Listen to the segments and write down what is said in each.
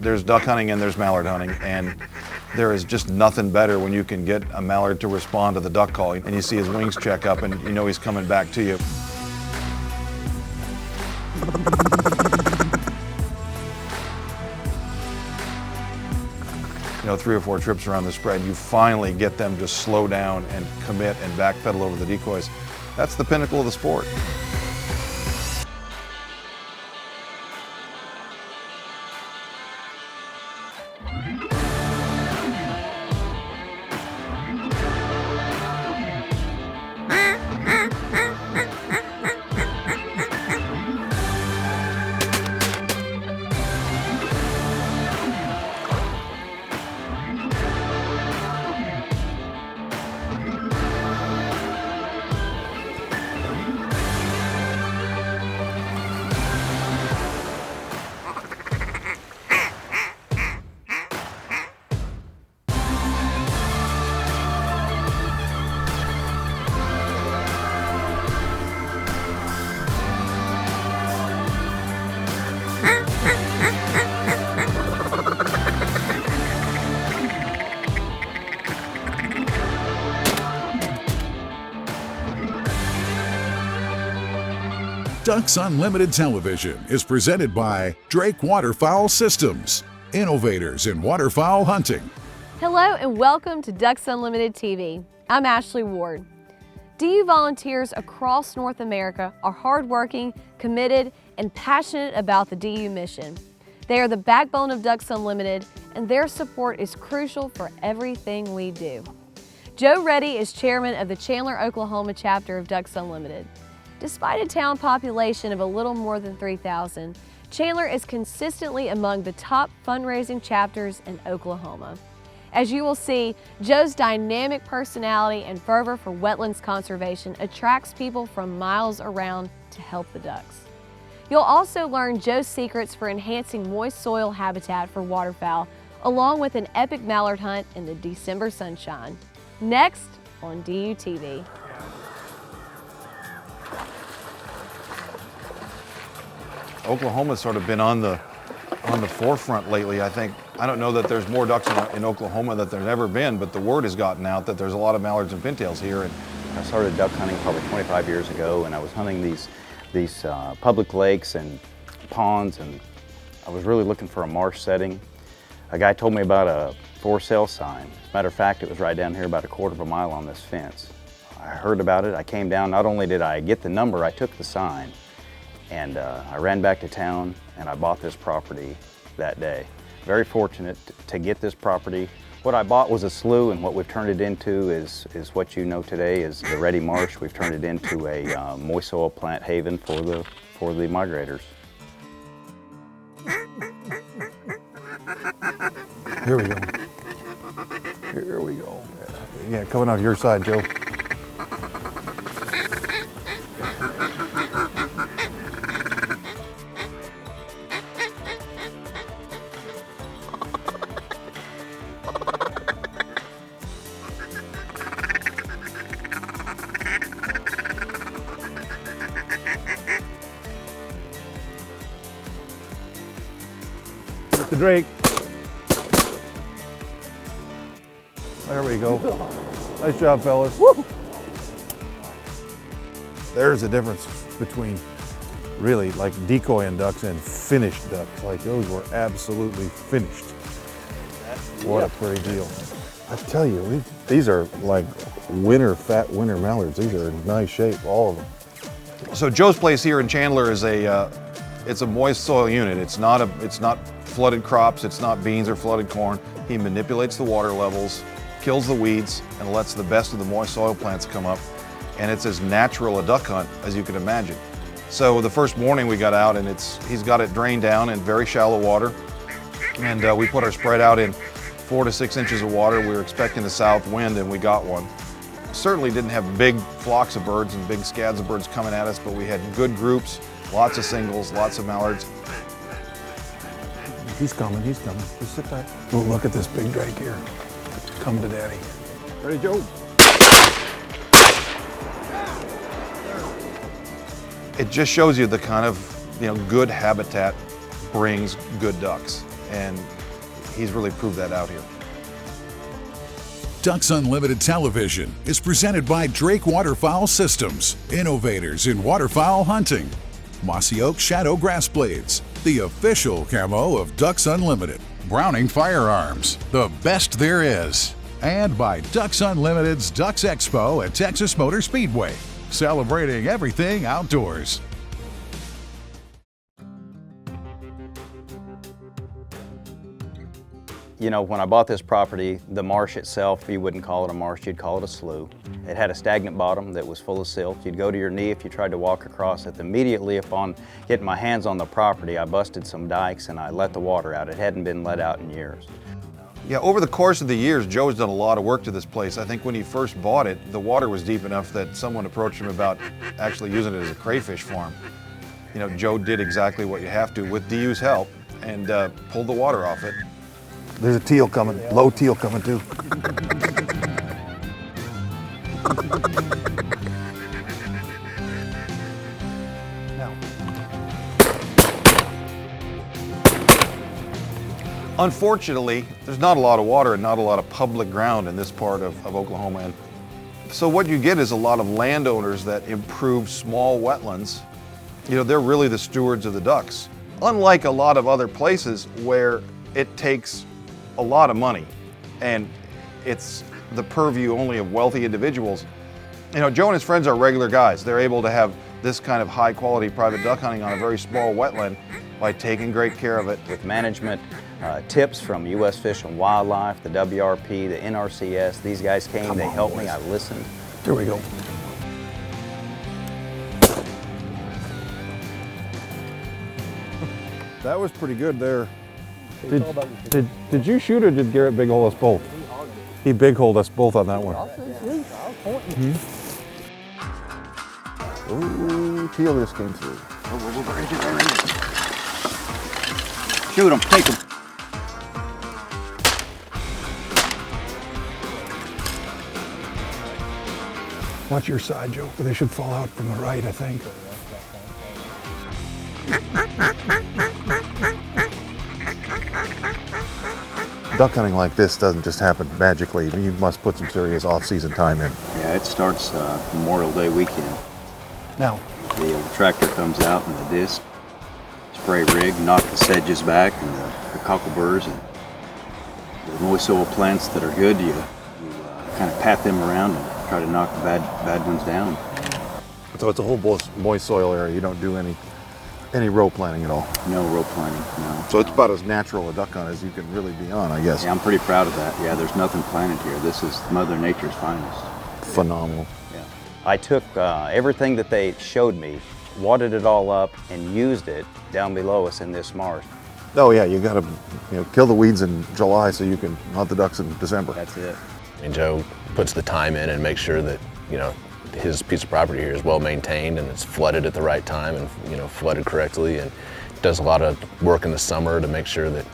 There's duck hunting and there's mallard hunting, and there is just nothing better when you can get a mallard to respond to the duck call and you see his wings check up and you know he's coming back to you. You know, 3 or 4 trips around the spread, you finally get them to slow down and commit and backpedal over the decoys. That's the pinnacle of the sport. Ducks Unlimited Television is presented by Drake Waterfowl Systems, innovators in waterfowl hunting. Hello and welcome to Ducks Unlimited TV. I'm Ashley Ward. DU volunteers across North America are hardworking, committed, and passionate about the DU mission. They are the backbone of Ducks Unlimited, and their support is crucial for everything we do. Joe Reddy is chairman of the Chandler, Oklahoma chapter of Ducks Unlimited. Despite a town population of a little more than 3,000, Chandler is consistently among the top fundraising chapters in Oklahoma. As you will see, Joe's dynamic personality and fervor for wetlands conservation attracts people from miles around to help the ducks. You'll also learn Joe's secrets for enhancing moist soil habitat for waterfowl, along with an epic mallard hunt in the December sunshine. Next on DU TV. Oklahoma's sort of been on the forefront lately. I don't know that there's more ducks in Oklahoma than there's ever been, but the word has gotten out that there's a lot of mallards and pintails here. And I started duck hunting probably 25 years ago, and I was hunting these public lakes and ponds, and I was really looking for a marsh setting. A guy told me about a for sale sign. As a matter of fact, it was right down here about a quarter of a mile on this fence. I heard about it, I came down. Not only did I get the number, I took the sign. And I ran back to town and I bought this property that day. Very fortunate to get this property. What I bought was a slough, and what we've turned it into is what you know today is the Ready Marsh. We've turned it into a moist soil plant haven for the migrators. here we go. Here we go. Yeah, coming out your side, Joe. The Drake. There we go. Nice job, fellas. Woo! There's the difference between really like decoying ducks and finished ducks. Like those were absolutely finished. What a pretty deal. I tell you, these are like fat winter mallards. These are in nice shape, all of them. So Joe's place here in Chandler is it's a moist soil unit. It's not flooded crops, it's not beans or flooded corn. He manipulates the water levels, kills the weeds, and lets the best of the moist soil plants come up. And it's as natural a duck hunt as you can imagine. So the first morning we got out, and he's got it drained down in very shallow water. And we put our spread out in 4 to 6 inches of water. We were expecting a south wind, and we got one. Certainly didn't have big flocks of birds and big scads of birds coming at us, but we had good groups, lots of singles, lots of mallards. He's coming. Just sit back. Oh, look at this big drake here. Come to daddy. Ready, Joe? It just shows you the kind of, good habitat brings good ducks. and he's really proved that out here. Ducks Unlimited Television is presented by Drake Waterfowl Systems, innovators in waterfowl hunting. Mossy Oak Shadow Grass Blades, the official camo of Ducks Unlimited. Browning Firearms, the best there is. And by Ducks Unlimited's Ducks Expo at Texas Motor Speedway, celebrating everything outdoors. You know, when I bought this property, the marsh itself, you wouldn't call it a marsh, you'd call it a slough. It had a stagnant bottom that was full of silt. You'd go to your knee if you tried to walk across it. Immediately upon getting my hands on the property, I busted some dikes and I let the water out. It hadn't been let out in years. Yeah, over the course of the years, Joe's done a lot of work to this place. I think when he first bought it, the water was deep enough that someone approached him about actually using it as a crayfish farm. You know, Joe did exactly what you have to with DU's help and pulled the water off it. There's a teal coming, low teal coming too. Now. Unfortunately, there's not a lot of water and not a lot of public ground in this part of Oklahoma. And so what you get is a lot of landowners that improve small wetlands. You know, they're really the stewards of the ducks. Unlike a lot of other places where it takes a lot of money and it's the purview only of wealthy individuals. You know, Joe and his friends are regular guys. They're able to have this kind of high quality private duck hunting on a very small wetland by taking great care of it. With management tips from U.S. Fish and Wildlife, the WRP, the NRCS, these guys came, they helped me, I listened. Here we go. That was pretty good there. Did you shoot or did Garrett big hole us both? He big holed us both on that one. Ooh, teal just came through. Shoot him, take him. Watch your side, Joe. They should fall out from the right, I think. Duck hunting like this doesn't just happen magically. You must put some serious off-season time in. Yeah, it starts Memorial Day weekend. Now, The tractor comes out and the disc, spray rig, knock the sedges back and the cockleburs and the moist soil plants that are good, you kind of pat them around and try to knock the bad ones down. So it's a whole moist soil area. You don't do any row planting at all. No row planting, no. So it's about as natural a duck hunt as you can really be on, I guess. Yeah, I'm pretty proud of that. Yeah, there's nothing planted here. This is Mother Nature's finest. Phenomenal. Yeah. I took everything that they showed me, wadded it all up, and used it down below us in this marsh. Oh yeah, you got to kill the weeds in July so you can hunt the ducks in December. That's it. And Joe puts the time in and makes sure that, his piece of property here is well maintained and it's flooded at the right time and, flooded correctly, and does a lot of work in the summer to make sure that,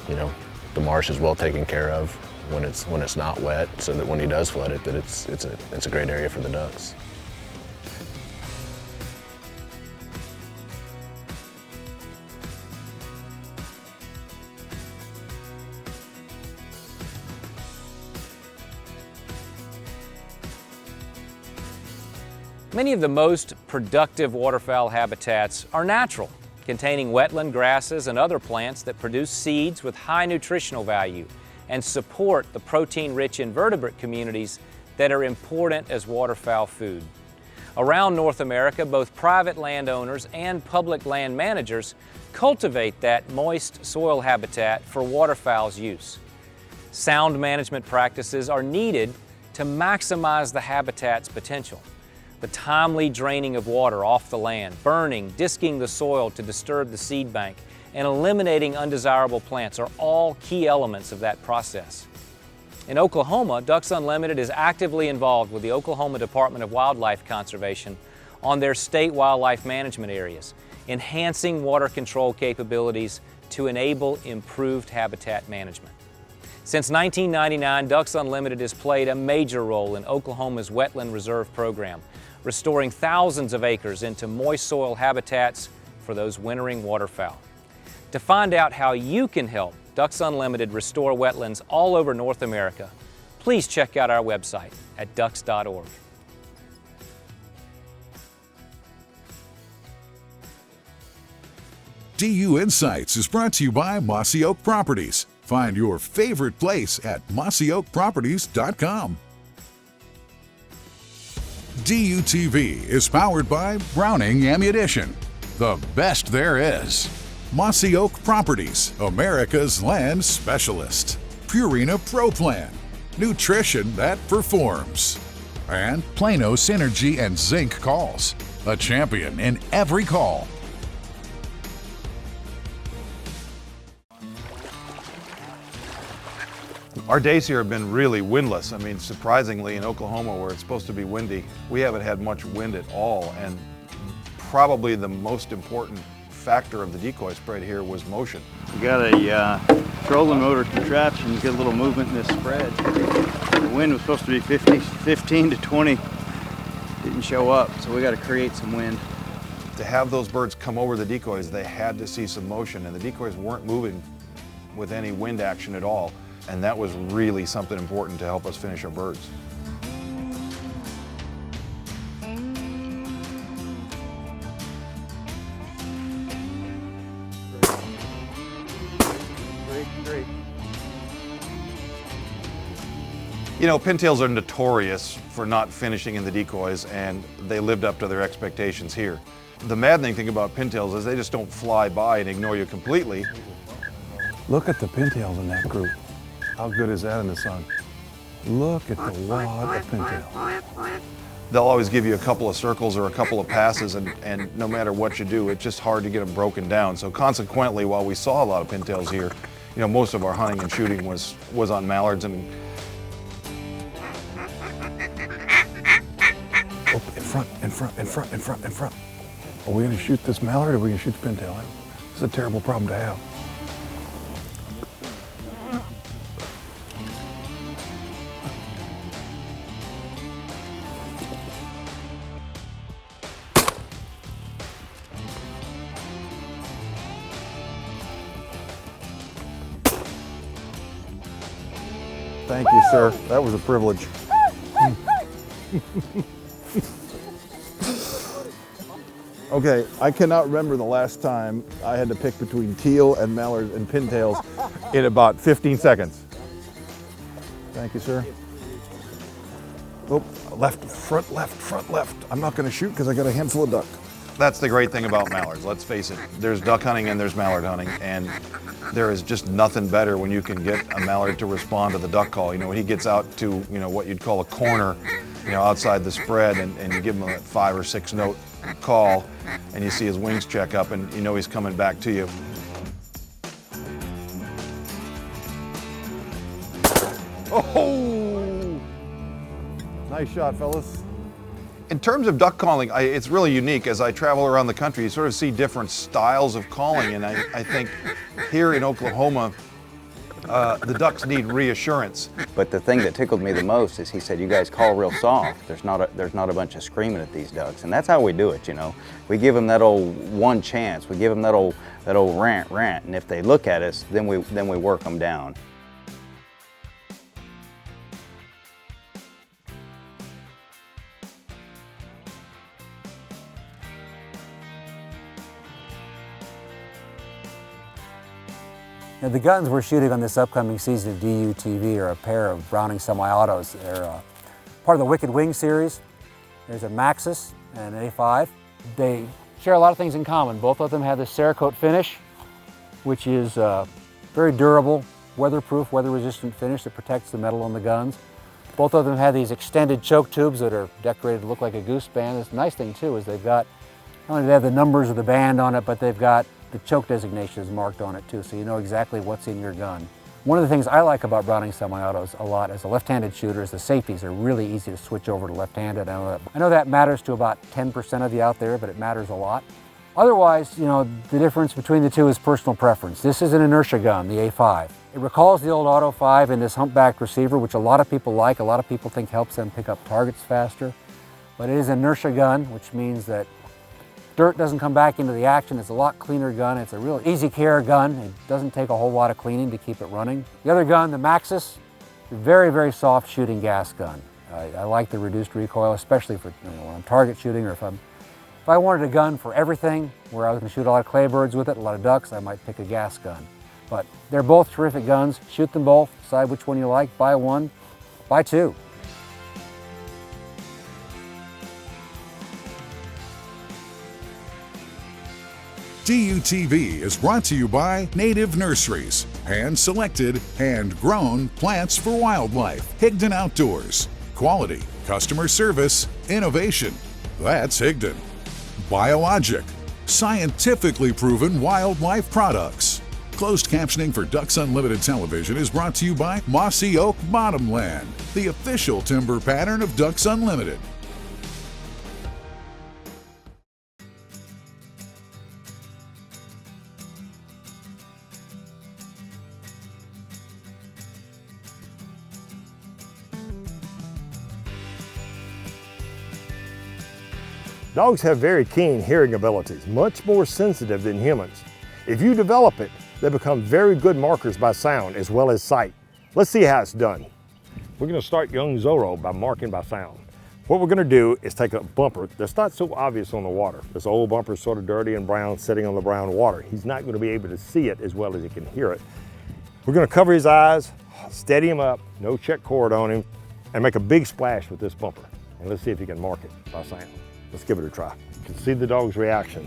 the marsh is well taken care of when it's not wet, so that when he does flood it, that it's a great area for the ducks. Many of the most productive waterfowl habitats are natural, containing wetland grasses and other plants that produce seeds with high nutritional value and support the protein-rich invertebrate communities that are important as waterfowl food. Around North America, both private landowners and public land managers cultivate that moist soil habitat for waterfowl's use. Sound management practices are needed to maximize the habitat's potential. The timely draining of water off the land, burning, disking the soil to disturb the seed bank, and eliminating undesirable plants are all key elements of that process. In Oklahoma, Ducks Unlimited is actively involved with the Oklahoma Department of Wildlife Conservation on their state wildlife management areas, enhancing water control capabilities to enable improved habitat management. Since 1999, Ducks Unlimited has played a major role in Oklahoma's Wetland Reserve Program, restoring thousands of acres into moist soil habitats for those wintering waterfowl. To find out how you can help Ducks Unlimited restore wetlands all over North America. Please check out our website at ducks.org. DU Insights is brought to you by Mossy Oak Properties. Find your favorite place at mossyoakproperties.com. DUTV is powered by Browning Ammunition, the best there is. Mossy Oak Properties, America's land specialist. Purina Pro Plan, nutrition that performs. And Plano Synergy and Zinc Calls, a champion in every call. Our days here have been really windless. I mean, surprisingly, in Oklahoma, where it's supposed to be windy, we haven't had much wind at all. And probably the most important factor of the decoy spread here was motion. We got a trolling motor contraption, get a little movement in this spread. The wind was supposed to be 15 to 20, didn't show up, so we got to create some wind. To have those birds come over the decoys, they had to see some motion, and the decoys weren't moving with any wind action at all. And that was really something important to help us finish our birds. Great. You know, pintails are notorious for not finishing in the decoys, and they lived up to their expectations here. The maddening thing about pintails is they just don't fly by and ignore you completely. Look at the pintails in that group. How good is that in the sun? Look at the wad of pintail. They'll always give you a couple of circles or a couple of passes, and no matter what you do, it's just hard to get them broken down. So consequently, while we saw a lot of pintails here, you know, most of our hunting and shooting was on mallards. And oh, in front. Are we gonna shoot this mallard or are we gonna shoot the pintail? It's a terrible problem to have. Thank you, sir. That was a privilege. Okay, I cannot remember the last time I had to pick between teal and mallards and pintails in about 15 seconds. Thank you, sir. Oh, front left. I'm not gonna shoot because I got a handful of duck. That's the great thing about mallards, let's face it. There's duck hunting and there's mallard hunting, and there is just nothing better when you can get a mallard to respond to the duck call. You know, when he gets out to, you know, what you'd call a corner, you know, outside the spread, and you give him a 5 or 6 note call, and you see his wings check up, and you know he's coming back to you. Oh! Nice shot, fellas. In terms of duck calling, it's really unique. As I travel around the country, you sort of see different styles of calling, and I think here in Oklahoma, the ducks need reassurance. But the thing that tickled me the most is he said, "You guys call real soft. There's not a bunch of screaming at these ducks," and that's how we do it. You know, we give them that old one chance. We give them that old rant, and if they look at us, then we work them down. Now, the guns we're shooting on this upcoming season of DUTV are a pair of Browning semi-autos. They're part of the Wicked Wing series. There's a Maxus and an A5. They share a lot of things in common. Both of them have this Cerakote finish, which is very durable, weatherproof, weather-resistant finish that protects the metal on the guns. Both of them have these extended choke tubes that are decorated to look like a goose band. The nice thing too is they've got, not only do they have the numbers of the band on it, but they've got the choke designation is marked on it too, so you know exactly what's in your gun. One of the things I like about Browning semi-autos a lot as a left-handed shooter is the safeties are really easy to switch over to left-handed. I know that matters to about 10% of you out there, but it matters a lot. Otherwise, you know, the difference between the two is personal preference. This is an inertia gun, the A5. It recalls the old Auto 5 in this humpback receiver, which a lot of people like. A lot of people think helps them pick up targets faster. But it is an inertia gun, which means that Dirt doesn't come back into the action. It's a lot cleaner gun. It's a real easy care gun. It doesn't take a whole lot of cleaning to keep it running. The other gun, the Maxus, very, very soft shooting gas gun. I like the reduced recoil, especially for when I'm target shooting, or if I wanted a gun for everything, where I was going to shoot a lot of claybirds with it, a lot of ducks, I might pick a gas gun. But they're both terrific guns. Shoot them both, decide which one you like, buy one, buy two. DUTV is brought to you by Native Nurseries, hand-selected, hand-grown plants for wildlife. Higdon Outdoors, quality, customer service, innovation. That's Higdon. Biologic, scientifically proven wildlife products. Closed captioning for Ducks Unlimited Television is brought to you by Mossy Oak Bottomland, the official timber pattern of Ducks Unlimited. Dogs have very keen hearing abilities, much more sensitive than humans. If you develop it, they become very good markers by sound as well as sight. Let's see how it's done. We're going to start young Zorro by marking by sound. What we're going to do is take a bumper that's not so obvious on the water. This old bumper is sort of dirty and brown, sitting on the brown water. He's not going to be able to see it as well as he can hear it. We're going to cover his eyes, steady him up, no check cord on him, and make a big splash with this bumper. And let's see if he can mark it by sound. Let's give it a try. You can see the dog's reaction.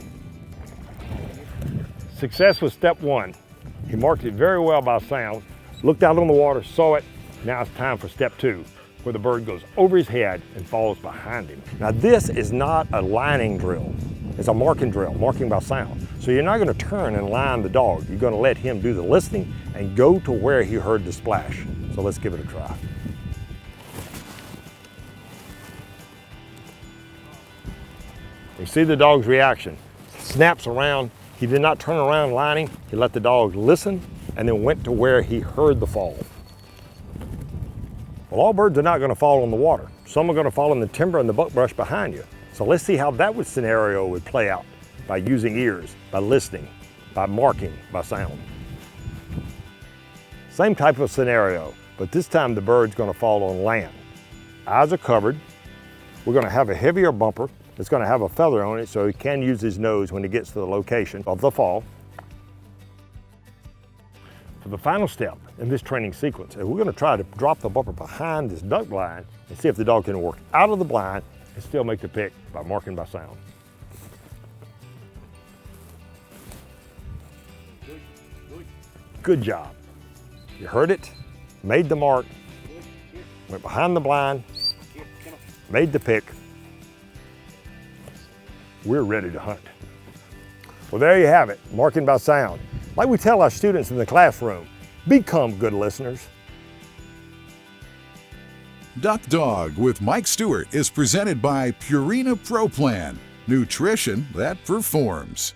Success was step one. He marked it very well by sound, looked out on the water, saw it. Now it's time for step two, where the bird goes over his head and falls behind him. Now this is not a lining drill. It's a marking drill, marking by sound. So you're not going to turn and line the dog. You're going to let him do the listening and go to where he heard the splash. So let's give it a try. You see the dog's reaction. Snaps around. He did not turn around lining. He let the dog listen and then went to where he heard the fall. Well, all birds are not going to fall in the water. Some are going to fall in the timber and the buckbrush behind you. So let's see how that scenario would play out by using ears, by listening, by marking, by sound. Same type of scenario, but this time the bird's going to fall on land. Eyes are covered. We're going to have a heavier bumper. It's going to have a feather on it so he can use his nose when he gets to the location of the fall. For the final step in this training sequence, we're going to try to drop the bumper behind this duck blind and see if the dog can work out of the blind and still make the pick by marking by sound. Good job. You heard it, made the mark, went behind the blind, made the pick. We're ready to hunt. Well, there you have it, marking by sound. Like we tell our students in the classroom, become good listeners. Duck Dog with Mike Stewart is presented by Purina Pro Plan, nutrition that performs.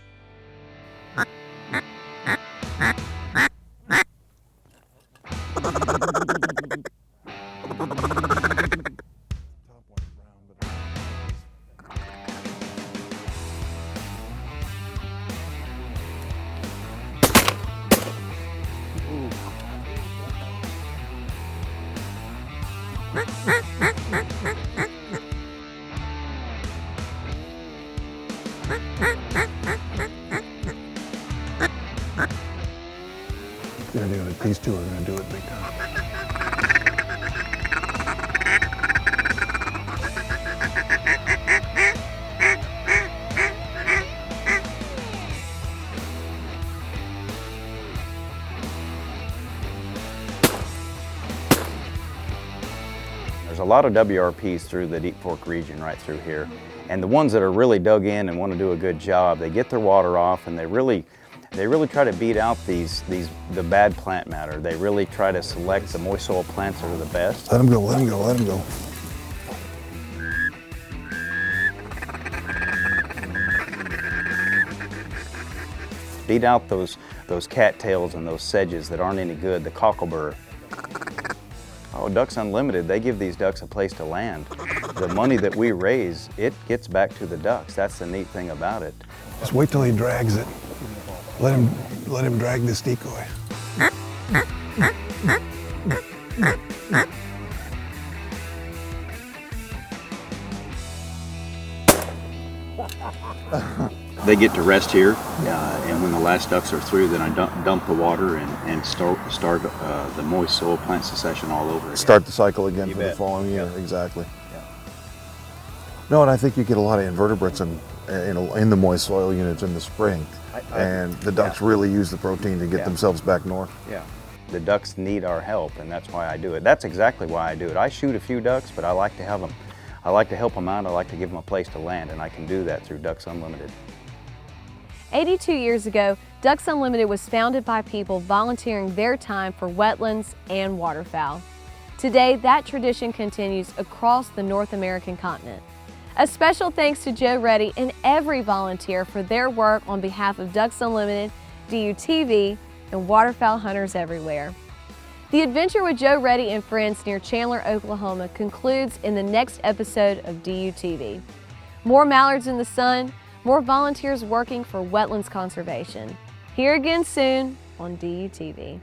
They're doing it. These two are going to do it big time. There's a lot of WRPs through the Deep Fork region right through here. And the ones that are really dug in and want to do a good job, they get their water off and they really try to beat out the bad plant matter. They really try to select the moist soil plants that are the best. Let him go, let him go, let him go. Beat out those cattails and those sedges that aren't any good, the cocklebur. Oh, Ducks Unlimited, they give these ducks a place to land. the money that we raise, it gets back to the ducks. That's the neat thing about it. Just wait till he drags it. Let him drag this decoy. They get to rest here, and when the last ducks are through, then I dump the water and start the moist soil plant succession all over again. Start the cycle again You for the bet. following year, Yeah. exactly. Yeah. No, and I think you get a lot of invertebrates in the moist soil units in the spring, and the ducks really use the protein to get Yeah. themselves back north. Yeah. The ducks need our help, and that's why I do it. That's exactly why I do it. I shoot a few ducks, but I like to have them. I like to help them out. I like to give them a place to land, and I can do that through Ducks Unlimited. 82 years ago, Ducks Unlimited was founded by people volunteering their time for wetlands and waterfowl. Today, that tradition continues across the North American continent. A special thanks to Joe Reddy and every volunteer for their work on behalf of Ducks Unlimited, DUTV, and waterfowl hunters everywhere. The adventure with Joe Reddy and friends near Chandler, Oklahoma concludes in the next episode of DUTV. More mallards in the sun, more volunteers working for wetlands conservation. Here again soon on DUTV.